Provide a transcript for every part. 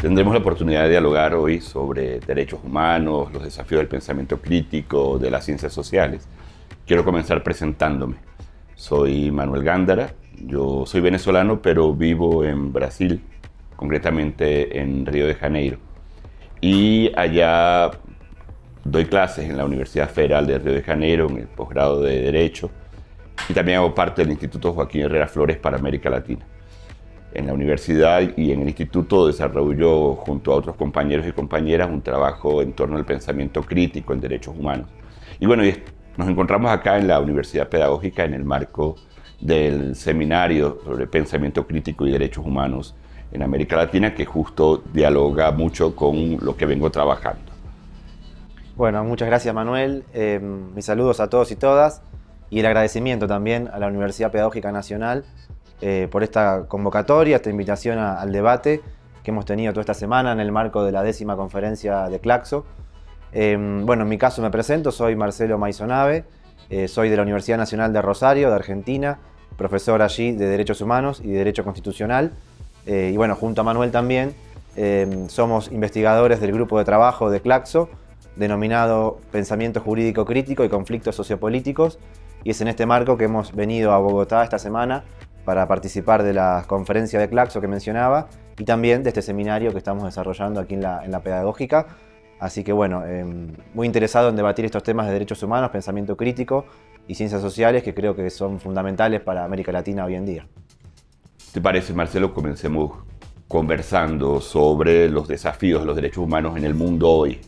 Tendremos la oportunidad de dialogar hoy sobre derechos humanos, los desafíos del pensamiento crítico, de las ciencias sociales. Quiero comenzar presentándome. Soy Manuel Gándara, yo soy venezolano, pero vivo en Brasil, concretamente en Río de Janeiro. Y allá doy clases en la Universidad Federal de Río de Janeiro, en el posgrado de Derecho, y también hago parte del Instituto Joaquín Herrera Flores para América Latina. En la universidad y en el instituto desarrollo junto a otros compañeros y compañeras un trabajo en torno al pensamiento crítico en derechos humanos. Y bueno, nos encontramos acá en la Universidad Pedagógica en el marco del seminario sobre pensamiento crítico y derechos humanos en América Latina, que justo dialoga mucho con lo que vengo trabajando. Bueno, muchas gracias, Manuel. Mis saludos a todos y todas y el agradecimiento también a la Universidad Pedagógica Nacional por esta convocatoria, esta invitación al debate que hemos tenido toda esta semana en el marco de la 10ª conferencia de Claxo. Bueno, en mi caso me presento, soy Marcelo Maisonave, soy de la Universidad Nacional de Rosario, de Argentina, profesor allí de Derechos Humanos y de Derecho Constitucional. Y bueno, junto a Manuel también somos investigadores del grupo de trabajo de Claxo, denominado Pensamiento Jurídico Crítico y Conflictos Sociopolíticos, y es en este marco que hemos venido a Bogotá esta semana para participar de la conferencia de Claxo que mencionaba y también de este seminario que estamos desarrollando aquí en la Pedagógica. Así que bueno, muy interesado en debatir estos temas de derechos humanos, pensamiento crítico y ciencias sociales que creo que son fundamentales para América Latina hoy en día. ¿Te parece, Marcelo? Comencemos conversando sobre los desafíos de los derechos humanos en el mundo hoy.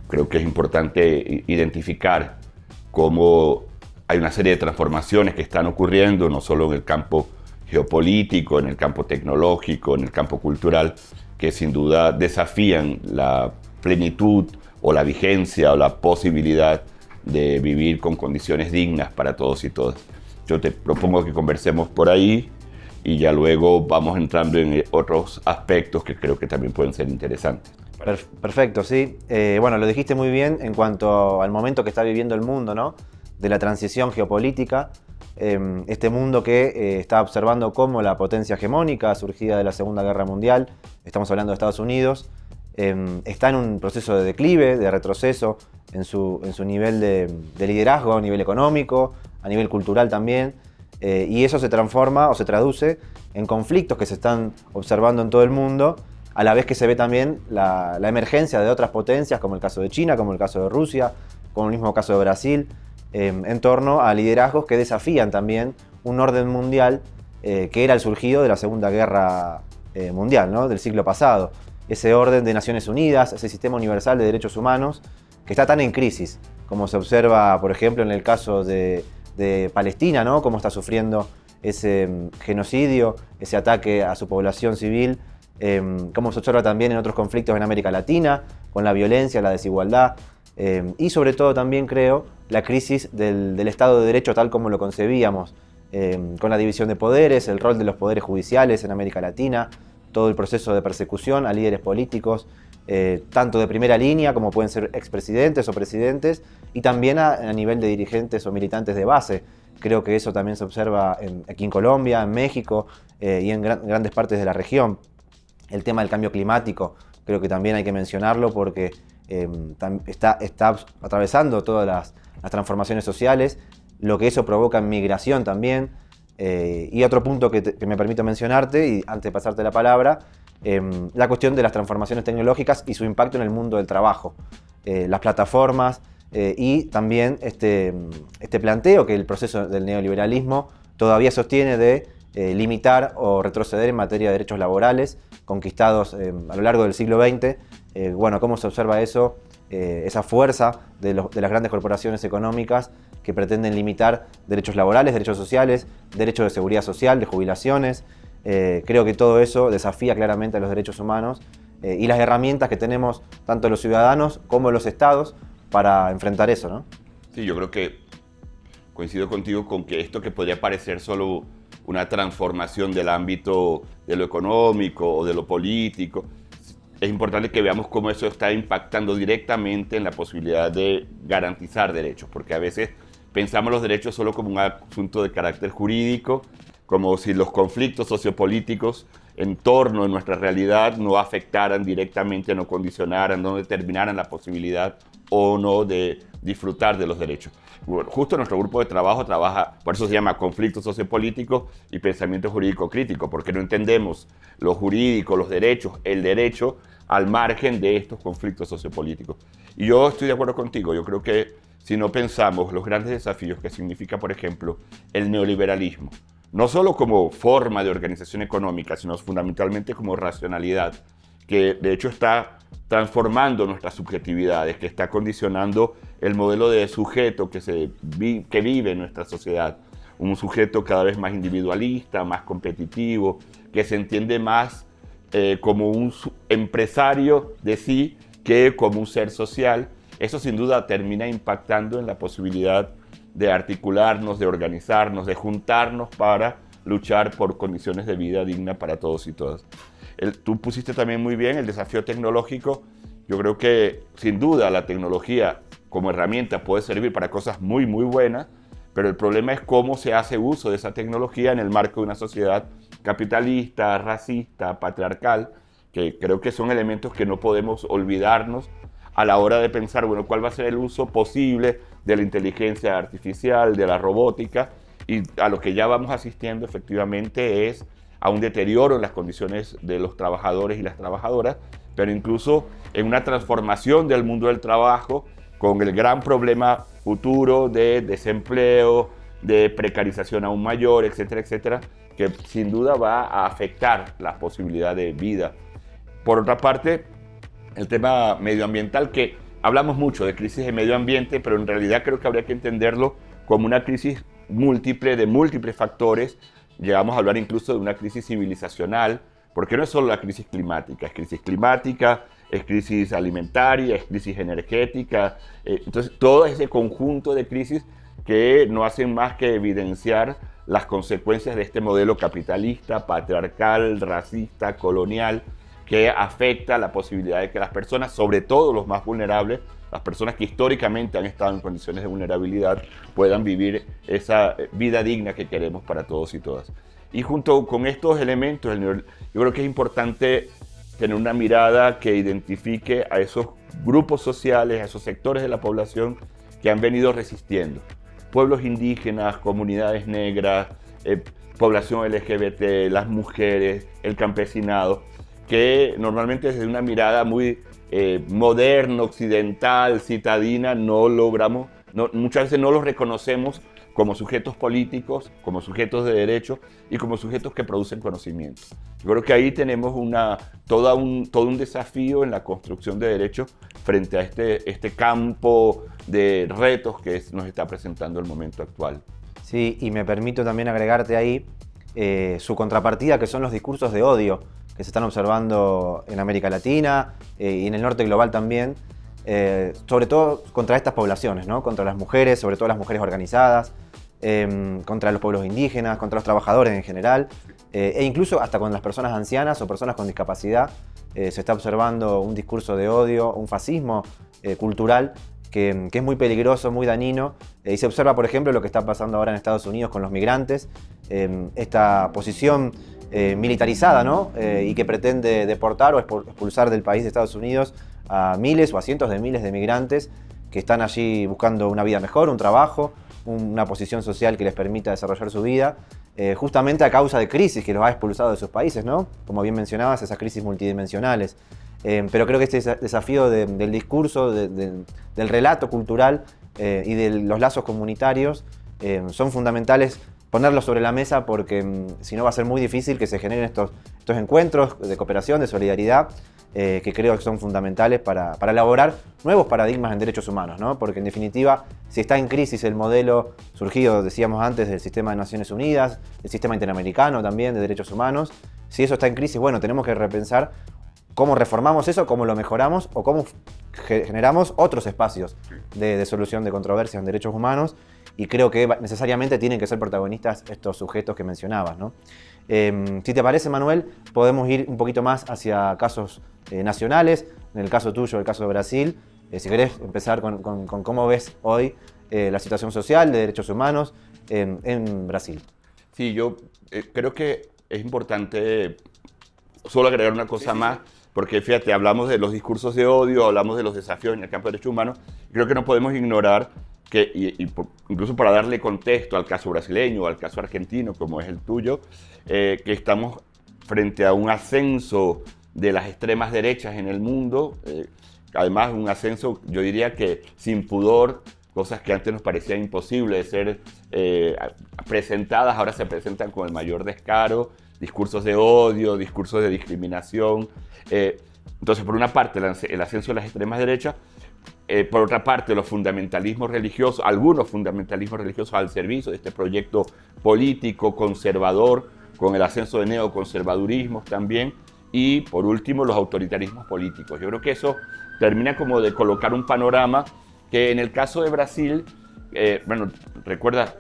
Creo que es importante identificar cómo hay una serie de transformaciones que están ocurriendo, no solo en el campo geopolítico, en el campo tecnológico, en el campo cultural, que sin duda desafían la plenitud o la vigencia o la posibilidad de vivir con condiciones dignas para todos y todas. Yo te propongo que conversemos por ahí y ya luego vamos entrando en otros aspectos que creo que también pueden ser interesantes. Perfecto, sí. Bueno, lo dijiste muy bien en cuanto al momento que está viviendo el mundo, ¿no? De la transición geopolítica, este mundo que está observando cómo la potencia hegemónica surgida de la Segunda Guerra Mundial, estamos hablando de Estados Unidos, está en un proceso de declive, de retroceso en su nivel de liderazgo, a nivel económico, a nivel cultural también, y eso se transforma o se traduce en conflictos que se están observando en todo el mundo, a la vez que se ve también la emergencia de otras potencias, como el caso de China, como el caso de Rusia, como el mismo caso de Brasil, en torno a liderazgos que desafían también un orden mundial que era el surgido de la Segunda Guerra Mundial, ¿no? Del siglo pasado. Ese orden de Naciones Unidas, ese sistema universal de derechos humanos que está tan en crisis, como se observa, por ejemplo, en el caso de Palestina, ¿no? Cómo está sufriendo ese genocidio, ese ataque a su población civil, cómo se observa también en otros conflictos en América Latina, con la violencia, la desigualdad, y sobre todo también creo la crisis del Estado de Derecho tal como lo concebíamos, con la división de poderes, el rol de los poderes judiciales en América Latina, todo el proceso de persecución a líderes políticos, tanto de primera línea como pueden ser expresidentes o presidentes, y también a nivel de dirigentes o militantes de base. Creo que eso también se observa aquí en Colombia, en México y en grandes partes de la región. El tema del cambio climático, creo que también hay que mencionarlo porque está atravesando todas las transformaciones sociales, lo que eso provoca en migración también. Y otro punto que me permito mencionarte, y antes de pasarte la palabra, la cuestión de las transformaciones tecnológicas y su impacto en el mundo del trabajo, las plataformas y también este planteo que el proceso del neoliberalismo todavía sostiene de limitar o retroceder en materia de derechos laborales conquistados a lo largo del siglo XX. Bueno, cómo se observa eso, esa fuerza de las grandes corporaciones económicas que pretenden limitar derechos laborales, derechos sociales, derechos de seguridad social, de jubilaciones. Creo que todo eso desafía claramente a los derechos humanos y las herramientas que tenemos tanto los ciudadanos como los estados para enfrentar eso, ¿no? Sí, yo creo que coincido contigo con que esto que podría parecer solo una transformación del ámbito de lo económico o de lo político, es importante que veamos cómo eso está impactando directamente en la posibilidad de garantizar derechos, porque a veces pensamos los derechos solo como un asunto de carácter jurídico, como si los conflictos sociopolíticos en torno a nuestra realidad no afectaran directamente, no condicionaran, no determinaran la posibilidad o no de disfrutar de los derechos. Bueno, justo nuestro grupo de trabajo trabaja, por eso se llama conflictos sociopolíticos y pensamiento jurídico crítico, porque no entendemos lo jurídico, los derechos, el derecho al margen de estos conflictos sociopolíticos. Y yo estoy de acuerdo contigo, yo creo que si no pensamos los grandes desafíos que significa, por ejemplo, el neoliberalismo, no solo como forma de organización económica, sino fundamentalmente como racionalidad, que de hecho está transformando nuestras subjetividades, que está condicionando el modelo de sujeto que vive en nuestra sociedad. Un sujeto cada vez más individualista, más competitivo, que se entiende más como un empresario de sí que como un ser social. Eso sin duda termina impactando en la posibilidad de articularnos, de organizarnos, de juntarnos para luchar por condiciones de vida digna para todos y todas. Tú pusiste también muy bien el desafío tecnológico. Yo creo que sin duda la tecnología como herramienta puede servir para cosas muy, muy buenas, pero el problema es cómo se hace uso de esa tecnología en el marco de una sociedad capitalista, racista, patriarcal, que creo que son elementos que no podemos olvidarnos a la hora de pensar, bueno, cuál va a ser el uso posible de la inteligencia artificial, de la robótica, y a lo que ya vamos asistiendo efectivamente es a un deterioro en las condiciones de los trabajadores y las trabajadoras, pero incluso en una transformación del mundo del trabajo con el gran problema futuro de desempleo, de precarización aún mayor, etcétera, etcétera, que sin duda va a afectar la posibilidad de vida. Por otra parte, el tema medioambiental, que hablamos mucho de crisis de medio ambiente, pero en realidad creo que habría que entenderlo como una crisis múltiple, de múltiples factores. Llegamos a hablar incluso de una crisis civilizacional, porque no es solo la crisis climática, es crisis alimentaria, es crisis energética. Entonces, todo ese conjunto de crisis que no hacen más que evidenciar las consecuencias de este modelo capitalista, patriarcal, racista, colonial, que afecta la posibilidad de que las personas, sobre todo los más vulnerables, las personas que históricamente han estado en condiciones de vulnerabilidad, puedan vivir esa vida digna que queremos para todos y todas. Y junto con estos elementos, yo creo que es importante tener una mirada que identifique a esos grupos sociales, a esos sectores de la población que han venido resistiendo. Pueblos indígenas, comunidades negras, población LGBT, las mujeres, el campesinado, que normalmente desde una mirada muy moderna, occidental, citadina, muchas veces no los reconocemos como sujetos políticos, como sujetos de derecho y como sujetos que producen conocimiento. Yo creo que ahí tenemos todo un desafío en la construcción de derechos frente a este campo de retos que nos está presentando el momento actual. Sí, y me permito también agregarte ahí su contrapartida, que son los discursos de odio que se están observando en América Latina y en el norte global también, sobre todo contra estas poblaciones, ¿no? Contra las mujeres, sobre todo las mujeres organizadas, contra los pueblos indígenas, contra los trabajadores en general, e incluso hasta con las personas ancianas o personas con discapacidad. Se está observando un discurso de odio, un fascismo cultural que es muy peligroso, muy dañino, y se observa, por ejemplo, lo que está pasando ahora en Estados Unidos con los migrantes, esta posición militarizada, ¿no? Y que pretende deportar o expulsar del país de Estados Unidos a miles o a cientos de miles de migrantes que están allí buscando una vida mejor, un trabajo, una posición social que les permita desarrollar su vida, justamente a causa de crisis que los ha expulsado de sus países, ¿no? Como bien mencionabas, esas crisis multidimensionales. Pero creo que este desafío del discurso, del relato cultural y de los lazos comunitarios son fundamentales ponerlos sobre la mesa, porque si no va a ser muy difícil que se generen estos encuentros de cooperación, de solidaridad, que creo que son fundamentales para elaborar nuevos paradigmas en derechos humanos, ¿no? Porque en definitiva, si está en crisis el modelo surgido, decíamos antes, del sistema de Naciones Unidas, el sistema interamericano también de derechos humanos, si eso está en crisis, bueno, tenemos que repensar cómo reformamos eso, cómo lo mejoramos o cómo generamos otros espacios de solución de controversias en derechos humanos, y creo que necesariamente tienen que ser protagonistas estos sujetos que mencionabas, ¿no? Si te parece, Manuel, podemos ir un poquito más hacia casos nacionales, en el caso tuyo, el caso de Brasil. Si querés empezar con cómo ves hoy la situación social de derechos humanos en Brasil. Sí, yo creo que es importante solo agregar una cosa más, porque fíjate, hablamos de los discursos de odio, hablamos de los desafíos en el campo de derechos humanos, y creo que no podemos ignorar que, incluso para darle contexto al caso brasileño o al caso argentino, como es el tuyo, que estamos frente a un ascenso de las extremas derechas en el mundo, además un ascenso, yo diría que sin pudor, cosas que antes nos parecían imposibles de ser presentadas, ahora se presentan con el mayor descaro, discursos de odio, discursos de discriminación. Entonces, por una parte, el ascenso de las extremas derechas, por otra parte, los fundamentalismos religiosos, algunos fundamentalismos religiosos al servicio de este proyecto político conservador, con el ascenso de neoconservadurismos también, y por último, los autoritarismos políticos. Yo creo que eso termina como de colocar un panorama que en el caso de Brasil, bueno, recuerda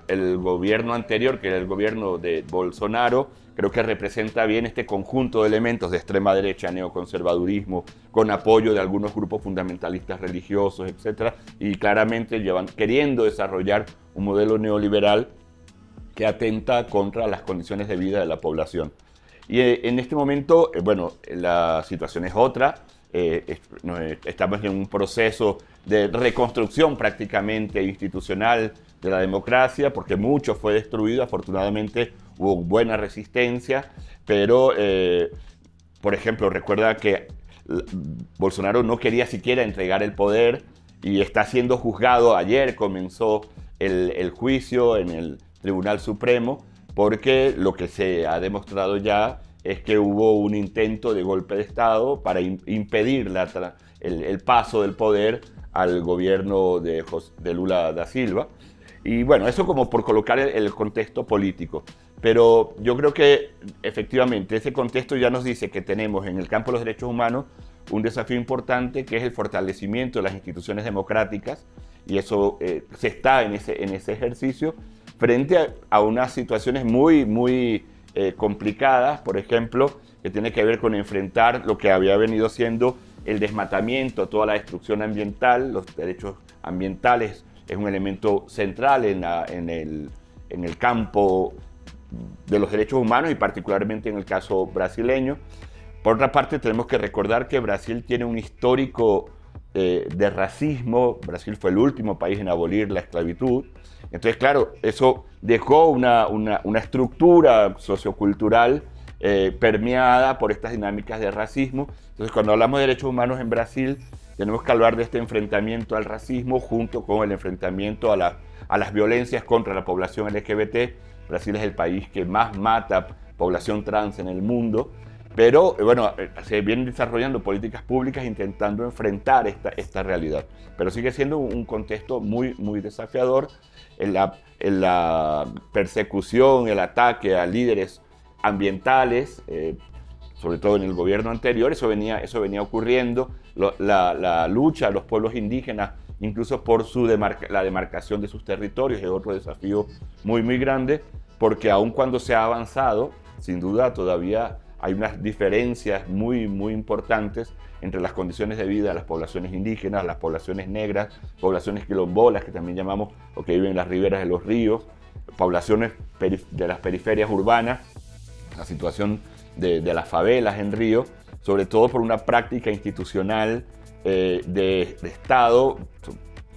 el gobierno anterior, que era el gobierno de Bolsonaro, creo que representa bien este conjunto de elementos de extrema derecha, neoconservadurismo, con apoyo de algunos grupos fundamentalistas religiosos, etc. Y claramente queriendo desarrollar un modelo neoliberal que atenta contra las condiciones de vida de la población. Y en este momento, bueno, la situación es otra. Estamos en un proceso de reconstrucción prácticamente institucional de la democracia, porque mucho fue destruido. Afortunadamente hubo buena resistencia, pero, por ejemplo, recuerda que Bolsonaro no quería siquiera entregar el poder y está siendo juzgado. Ayer comenzó el juicio en el Tribunal Supremo, porque lo que se ha demostrado ya es que hubo un intento de golpe de Estado para impedir el paso del poder al gobierno de Lula da Silva. Y bueno, eso como por colocar el contexto político. Pero yo creo que efectivamente ese contexto ya nos dice que tenemos en el campo de los derechos humanos un desafío importante, que es el fortalecimiento de las instituciones democráticas, y eso se está en ese ejercicio frente a unas situaciones muy complicadas, por ejemplo, que tiene que ver con enfrentar lo que había venido siendo el desmatamiento, toda la destrucción ambiental. Los derechos ambientales es un elemento central en el campo de los derechos humanos y particularmente en el caso brasileño. Por otra parte, tenemos que recordar que Brasil tiene un histórico de racismo. Brasil fue el último país en abolir la esclavitud. Entonces, claro, eso dejó una estructura sociocultural permeada por estas dinámicas de racismo. Entonces, cuando hablamos de derechos humanos en Brasil, tenemos que hablar de este enfrentamiento al racismo junto con el enfrentamiento a las violencias contra la población LGBT. Brasil es el país que más mata población trans en el mundo. Pero bueno, se vienen desarrollando políticas públicas intentando enfrentar esta realidad. Pero sigue siendo un contexto muy desafiador en la persecución, el ataque a líderes ambientales, sobre todo en el gobierno anterior. Eso venía ocurriendo. La lucha de los pueblos indígenas, incluso por la demarcación de sus territorios, es otro desafío muy grande, porque aun cuando se ha avanzado, sin duda todavía hay unas diferencias muy importantes entre las condiciones de vida de las poblaciones indígenas, las poblaciones negras, poblaciones quilombolas, que también llamamos, o que viven en las riberas de los ríos, poblaciones de las periferias urbanas, la situación de las favelas en Río, sobre todo por una práctica institucional de Estado,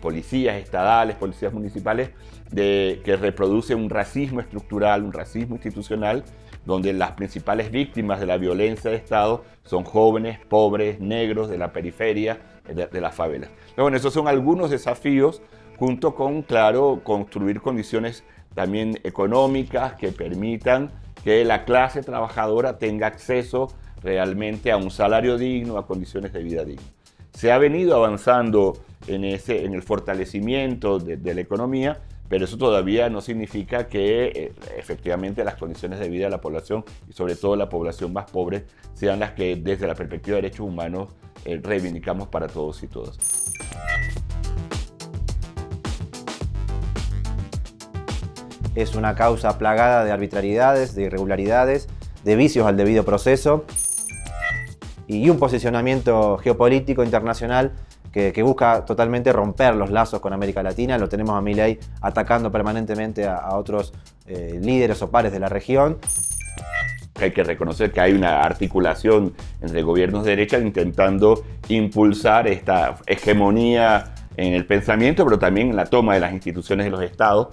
policías estadales, policías municipales, que reproduce un racismo estructural, un racismo institucional, donde las principales víctimas de la violencia de Estado son jóvenes, pobres, negros, de la periferia, de las favelas. Pero bueno, esos son algunos desafíos, junto con, claro, construir condiciones también económicas que permitan que la clase trabajadora tenga acceso realmente a un salario digno, a condiciones de vida dignas. Se ha venido avanzando en el fortalecimiento de la economía, pero eso todavía no significa que efectivamente las condiciones de vida de la población, y sobre todo la población más pobre, sean las que desde la perspectiva de derechos humanos reivindicamos para todos y todas. Es una causa plagada de arbitrariedades, de irregularidades, de vicios al debido proceso y un posicionamiento geopolítico internacional que busca totalmente romper los lazos con América Latina. Lo tenemos a Milei atacando permanentemente a otros líderes o pares de la región. Hay que reconocer que hay una articulación entre gobiernos de derecha intentando impulsar esta hegemonía en el pensamiento, pero también en la toma de las instituciones de los estados.